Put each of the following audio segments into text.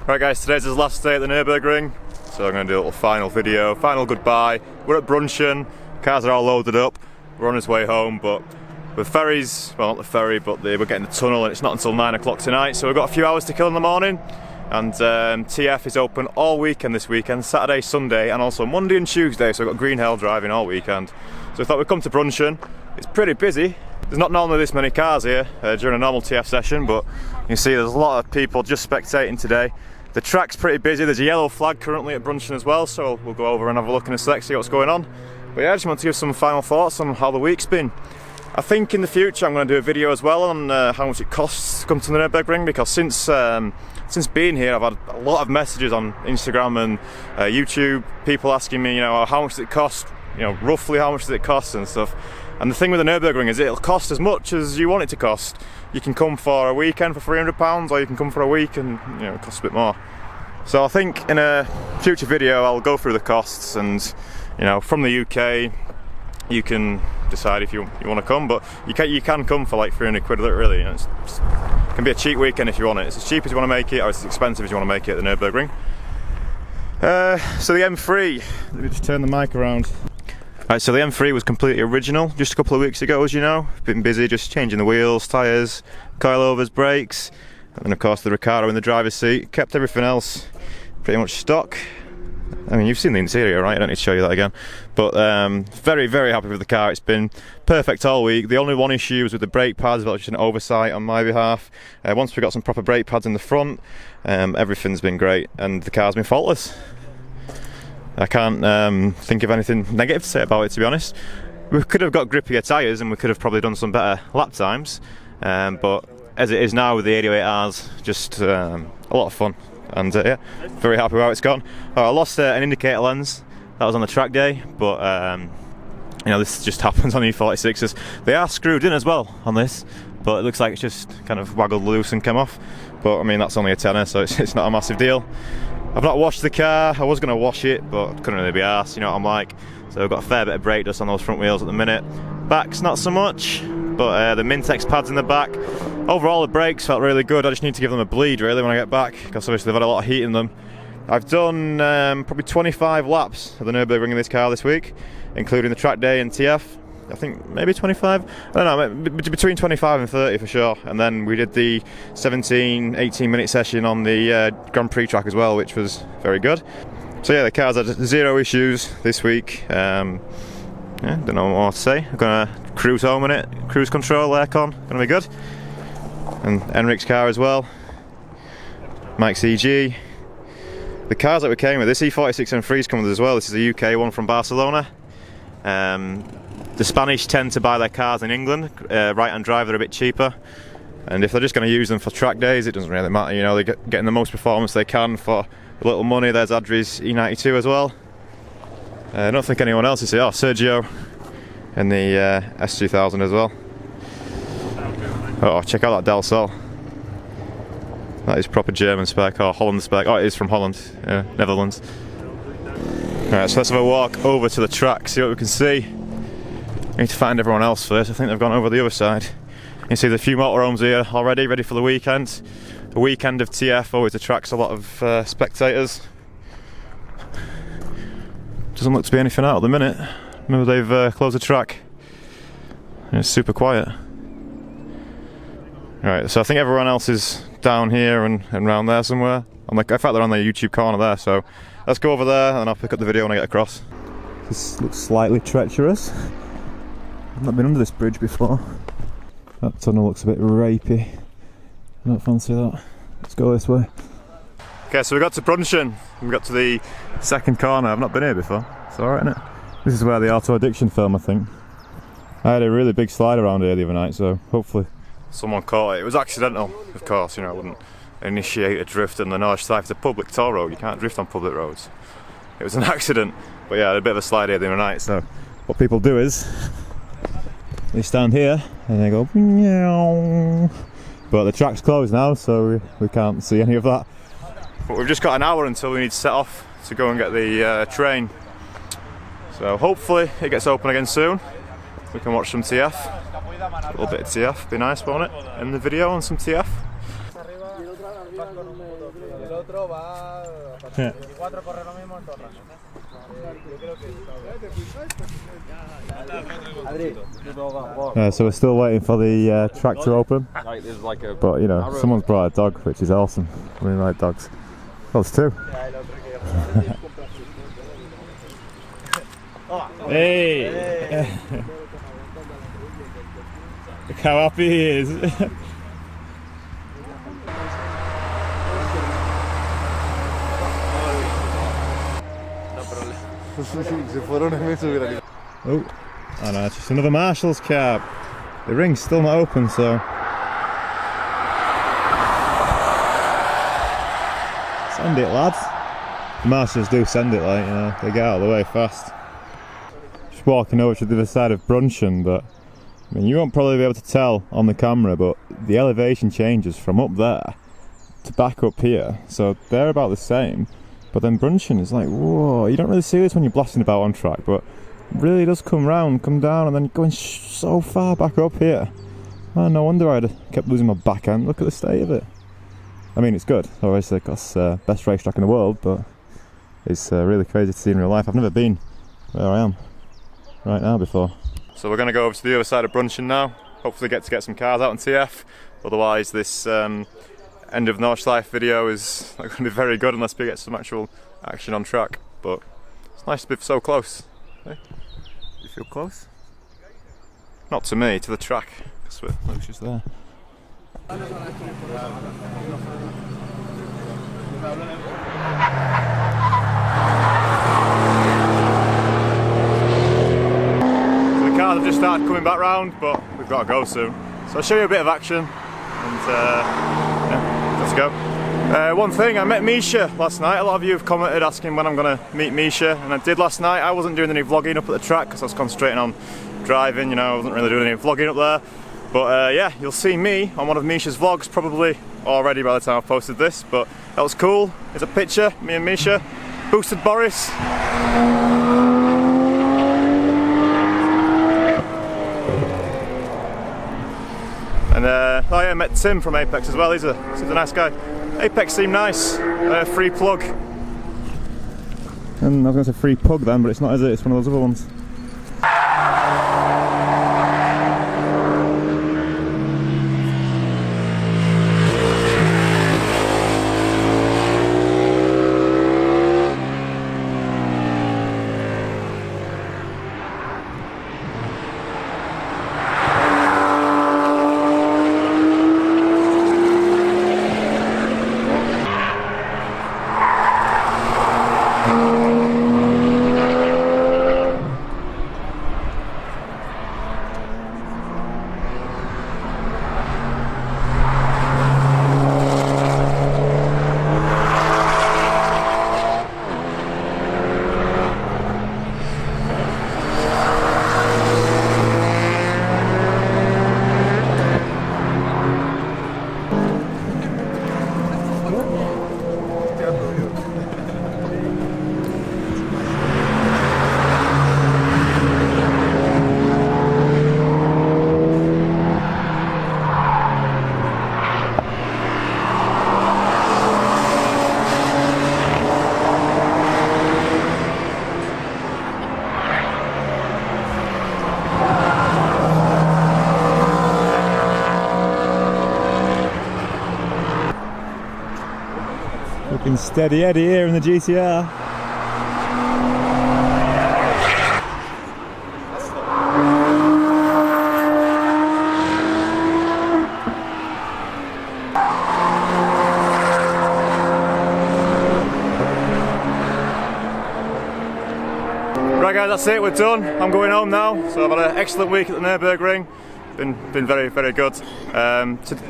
Right guys, today's his last day at the Nurburgring, so I'm going to do a little final video, final goodbye. We're at Brunchen, cars are all loaded up, we're on his way home, but with ferries, well not the ferry, but we're getting the tunnel and it's not until 9 o'clock tonight, so we've got a few hours to kill in the morning. And TF is open all weekend this weekend, Saturday, Sunday, and also Monday and Tuesday, so we've got Green Hell driving all weekend. So we thought we'd come to Brunchen. It's pretty busy. There's not normally this many cars here during a normal TF session, but you can see there's a lot of people just spectating today. The track's pretty busy. There's a yellow flag currently at Brunchen as well, so we'll go over and have a look in a sec, see what's going on. But yeah, I just want to give some final thoughts on how the week's been. I think in the future I'm going to do a video as well on how much it costs to come to the Nürburgring, because since being here I've had a lot of messages on Instagram and YouTube, people asking me, how much does it cost, roughly how much does it cost and stuff. And the thing with the Nürburgring is it'll cost as much as you want it to cost. You can come for a weekend for £300, or you can come for a week and it costs a bit more. So I think in a future video I'll go through the costs, and from the UK you can decide if you want to come, but you can come for like 300 quid really. It can be a cheap weekend if you want it. It's as cheap as you want to make it, or it's as expensive as you want to make it at the Nürburgring. So the M3, let me just turn the mic around. Right, so the M3 was completely original just a couple of weeks ago, as you know. Been busy just changing the wheels, tyres, coilovers, brakes, and of course the Recaro in the driver's seat. Kept everything else pretty much stock. I mean, you've seen the interior, right? I don't need to show you that again. But very, very happy with the car. It's been perfect all week. The only one issue was with the brake pads, but it was just an oversight on my behalf. Once we got some proper brake pads in the front, everything's been great, and the car's been faultless. I can't think of anything negative to say about it, to be honest. We could have got grippier tyres and we could have probably done some better lap times, but as it is now with the 88Rs, just a lot of fun. And yeah, very happy with how it's gone. I lost an indicator lens, that was on the track day, but this just happens on E46s. They are screwed in as well on this, but it looks like it's just kind of waggled loose and came off. But I mean, that's only a tenner, so it's not a massive deal. I've not washed the car. I was going to wash it, but couldn't really be arsed, you know what I'm like. So I've got a fair bit of brake dust on those front wheels at the minute. Back's not so much, but the Mintex pads in the back. Overall the brakes felt really good. I just need to give them a bleed really when I get back, because obviously they've had a lot of heat in them. I've done probably 25 laps of the Nürburgring in this car this week, including the track day and TF. I think maybe 25, I don't know, between 25 and 30 for sure. And then we did the 18 minute session on the Grand Prix track as well, which was very good. So yeah, the car's had zero issues this week. Yeah, don't know what to say. I'm gonna cruise home in it, cruise control, aircon, gonna be good. And Enric's car as well, Mike's EG. The cars that we came with, this E46 M3's come with as well. This is a UK one from Barcelona. The Spanish tend to buy their cars in England, right-hand drive, they're a bit cheaper, and if they're just going to use them for track days, it doesn't really matter, they're getting the most performance they can for a little money. There's Adri's E92 as well. I don't think anyone else is here. Oh, Sergio and the S2000 as well. Oh, check out that Del Sol. That is proper German spec, or Holland spec. Oh, it is from Holland, Netherlands. Alright, so let's have a walk over to the track, see what we can see. I need to find everyone else first. I think they've gone over the other side. You can see there's a few motorhomes here already, ready for the weekend. A weekend of TF always attracts a lot of spectators. Doesn't look to be anything out at the minute. Maybe they've closed the track. It's super quiet. Right, so I think everyone else is down here and around there somewhere. In fact, they're on the YouTube corner there, so let's go over there and I'll pick up the video when I get across. This looks slightly treacherous. I've not been under this bridge before. That tunnel looks a bit rapey. I don't fancy that. Let's go this way. Okay, so we got to Brunchen. We got to the second corner. I've not been here before. It's alright, isn't it? This is where the Auto Addiction film, I think. I had a really big slide around here the other night, so hopefully someone caught it. It was accidental, of course, I wouldn't initiate a drift on the north side. It's a public toll road, you can't drift on public roads. It was an accident, but yeah, I had a bit of a slide here the other night, so what people do is they stand here and they go meow. But the track's closed now, so we can't see any of that. But we've just got an hour until we need to set off to go and get the train. So hopefully it gets open again soon. We can watch some TF. A little bit of TF, be nice, won't it? In the video on some TF. So we're still waiting for the track to open. But you know, someone's brought a dog, which is awesome. I really like dogs. Well, there's two. Hey! Look how happy he is. Oh, no, it's just another marshal's cab. The ring's still not open, so send it, lads. The marshals do send it, like, you know, they get out of the way fast. Just walking over to the other side of Brunchen, but I mean, you won't probably be able to tell on the camera, but the elevation changes from up there to back up here, so they're about the same. But then Brunchen is like, whoa, you don't really see this when you're blasting about on track, but it really does come round, come down, and then going so far back up here. Oh, no wonder I kept losing my backhand. Look at the state of it. I mean, it's good, obviously, because best racetrack in the world, but it's really crazy to see in real life. I've never been where I am right now before. So we're going to go over to the other side of Brunchen now. Hopefully get some cars out on TF. Otherwise this end of Nordschleife video is not going to be very good unless we get some actual action on track. But it's nice to be so close. Hey? You feel close? Not to me, to the track, because Lucia's there. Cars have just started coming back round, but we've got to go soon. So I'll show you a bit of action, and yeah, let's go. One thing, I met Misha last night. A lot of you have commented asking when I'm going to meet Misha, and I did last night. I wasn't doing any vlogging up at the track because I was concentrating on driving, you know, I wasn't really doing any vlogging up there. But yeah, you'll see me on one of Misha's vlogs probably already by the time I've posted this, but that was cool. There's a picture, me and Misha. Boosted Boris. And oh yeah, I met Tim from Apex as well. He's a nice guy. Apex seemed nice. Free plug. And I was going to say free pug then, but it's not, is it? It's one of those other ones. Looking steady Eddie here in the GTR. Right guys, that's it, we're done. I'm going home now. So I've had an excellent week at the Nürburgring. Been very, very good. So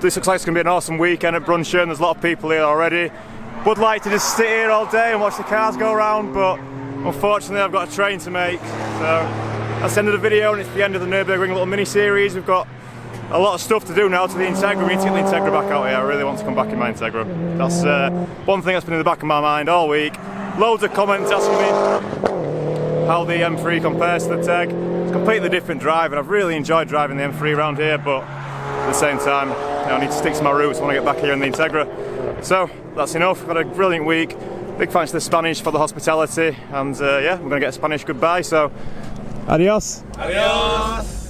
this looks like it's going to be an awesome weekend at Brunchen. There's a lot of people here already. Would like to just sit here all day and watch the cars go around, but unfortunately I've got a train to make. So that's the end of the video, and it's the end of the Nürburgring little mini-series. We've got a lot of stuff to do now to the Integra. We need to get the Integra back out here. I really want to come back in my Integra. That's one thing that's been in the back of my mind all week. Loads of comments asking me how the M3 compares to the Teg. It's a completely different drive, and I've really enjoyed driving the M3 around here, but at the same time, I need to stick to my roots when I get back here in the Integra. So that's enough. I've had a brilliant week. Big thanks to the Spanish for the hospitality, and yeah, we're going to get a Spanish goodbye. So adios. Adios.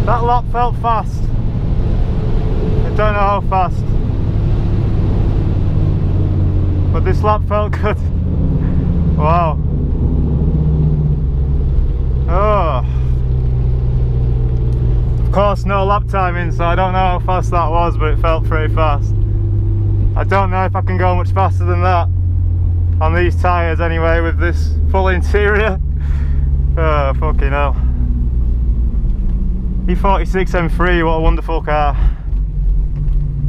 That lap felt fast. I don't know how fast, but this lap felt good. Wow. Oh. Of course, no lap timing, so I don't know how fast that was, but it felt pretty fast. I don't know if I can go much faster than that on these tyres anyway, with this full interior. Oh, fucking hell. E46 M3, what a wonderful car.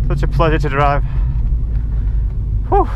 Such a pleasure to drive. Whew.